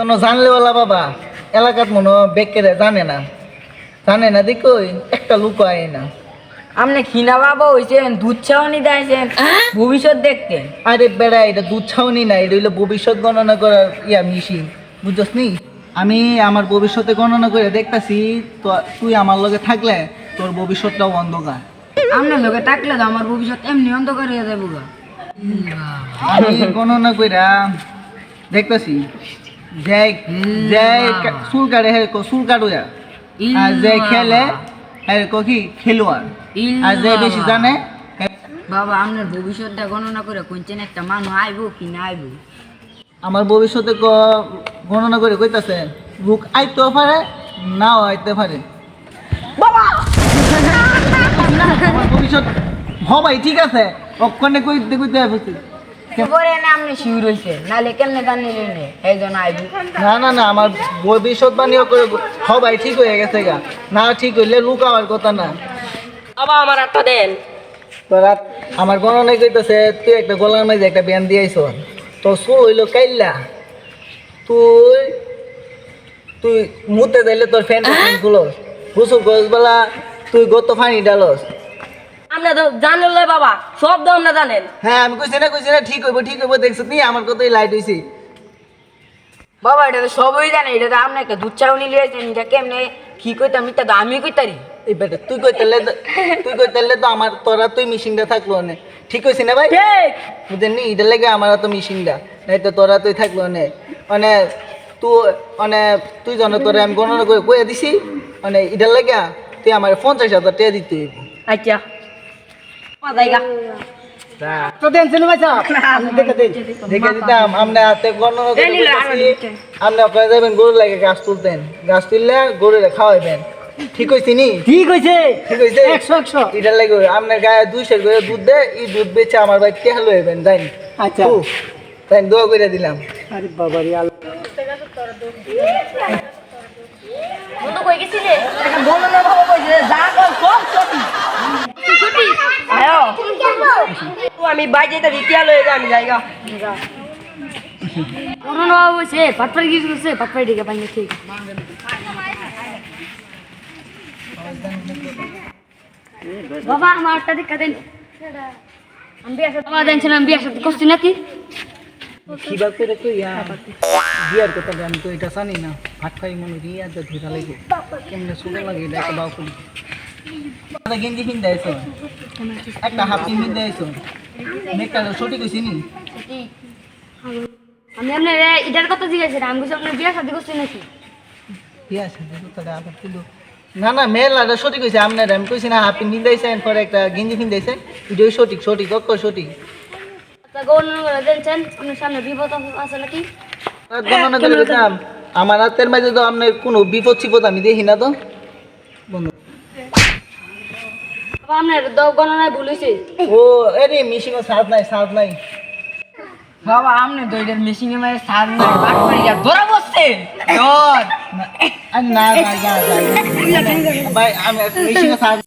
কোনো জানলেওয়ালা বাবা এলাকাত মনে বেকেরে জানে না দেখো একটা লুক আয় না। আপনি খিনা বাবা হইছেন, দুধ ছাউনি দিয়েছেন ভবিষ্যৎ দেখতে। আরে বেড়া, এটা দুধ ছাউনি না, এটা হইলো ভবিষ্যৎ গণনা করার মেশিন, বুঝছস নি? আমি আমার ভবিষ্যতে গণনা করে দেখতাছি তো তুই আমার লগে থাকলে তোর ভবিষ্যৎটাও অন্ধকার। আপনার লোকে থাকলে তো আমার ভবিষ্যৎ এমনি অন্ধকার হয়ে যাবো গা। আমি গণনা কইরা দেখতাছি যে চুল কাটে চুল কাটুয়া, আর যে খেলে কি খেলোয়াড়, আর যে বেশি জানে। বাবা আপনার ভবিষ্যৎটা গণনা করে কোনছেন একটা মানুষ আইবো কি না আইবো? আমার ভবিষ্যতে গণনা করে কইতাছে লোক আইতেও পারে নাও আইতে পারে। বাবা আমার ভবিষ্যৎ ভাই ঠিক আছে, ওখানে কইতে কইতে বুঝছি পরে না আপনি শিউর হইছে, নালে কেমনে জানিলেন এই জন্য আইবো? না আমার ভবিষ্যৎবাণীও করে সবাই ঠিক হয়ে গেছে গা। না ঠিক হইলে লুকাওয়ার কথা না। বাবা আমার একটা দেন। তোরা আমার গণনায় কইতেছে তুই একটা গলার মাঝে একটা ব্যান দিয়েছ, তো শো হইলো কাইল্লা তুই তুই মুতে দিলে তোর ফ্যান গুলো গুসল গছবেলা তুই গত ফানি ডালস। আপনি তো জানেন লয় বাবা, সব তো আপনি জানেন। হ্যাঁ আমি কইছি না ঠিক হইব দেখছ নি, আমার কতই লাইট হইছে। বাবা এটা তো সবই জানে, এটা তো আপনি একটা দুধ চাউনি লিয়েছেন, এটা কেমনে কি কইতাম মিথ্যা তো আমি কইতারি। এই বেটা তুই কইতালে তো আমার তোরা তুই মিশিংটা থাকলো না, ঠিক হইছে না ভাই? ঠিক বুঝেন নি, এটা লাগে আমার তো মিশিংটা নাই তো তোরা তুই থাকলো না। মানে তুই জানো তোরে আমি গণনা করে কইয়া দিছি, মানে এটার লাগে তুই আমার 50,000 টাকা দিতে হইব। আচ্ছা জায়গা তো টেনশন ভাই দেখে দিতাম আমরা হাতে গণনা করে আপনি আপনারা যাবেন গরু লাগে গাছ তুলতেন, গাছ তুললে গরুরে খাওয়াইবেন। ঠিক হইছে নি? ঠিক হইছে 100 এটার লাগে আপনার গায়ে 200 করে দুধ দেয়, এই দুধ বেচে আমার ভাই তেল হইবেন যাইন। আচ্ছা তাই দোয়া করে দিলাম। আরে বাবা রে আল্লাহ, বন্ধু কই গেছিলে? এটা বলো না বাবা, কইছে যা কর সব সত্যি সত্যি। আয়ো তো আমি বাইজেটা রিটিয়া লয়ে যা, আমি জায়গা করোনা বাবু সে পাটপাড়ি কিছু করছে, পাটপাড়ি দিকে পাইনি ঠিক। বাবা আমার একটা দিকে দেন, আমি বিয়ে সাথে বাবা জানছিলাম, আমি বিয়ে সাথে করছি নাকি? কিবা করে কই বিয়ার কথা আমি তো এটা জানি না। ভাত খাই মনে রিয়া যা ধুরা লাগে কেমনে সুন্দর লাগে, এটা একটা বাউ করি গেঞ্জি কিনতে আইছো, একটা হাফ কিনতে আইছো, মেকালে সঠিক হইছি নি? আমি আপনার এটার কথা জিজ্ঞাসা, আমি বলছি আপনার বিয়ে সাথে করছি নাকি? বিয়া সাথে কথাটা আবার কিন্তু না মেলাটা সঠিক হইছে আপনার। আমি কইছি না হাফ কিনতে আইছেন পরে একটা গেঞ্জি কিনতে আইছেন, এটাই সঠিক অক্ষর সঠিক। আচ্ছা গণনা করে দেখছেন আপনার সামনে বিপদ আছে নাকি? গণনা করে দিতাম আমার হাতের মাঝে তো আপনার কোনো বিপদ চিপদ আমি দেখি না তো বন্ধু। বাবা আপনার গণনায় ভুল হয়েছে। ও আরে মিশিং সাথ নাই বাবা আপনি তো এটার মেশিনে মারে সার না পাটপাড়ি যা ধরা বসছে ধর না ভাই আমি মিশিং সাথ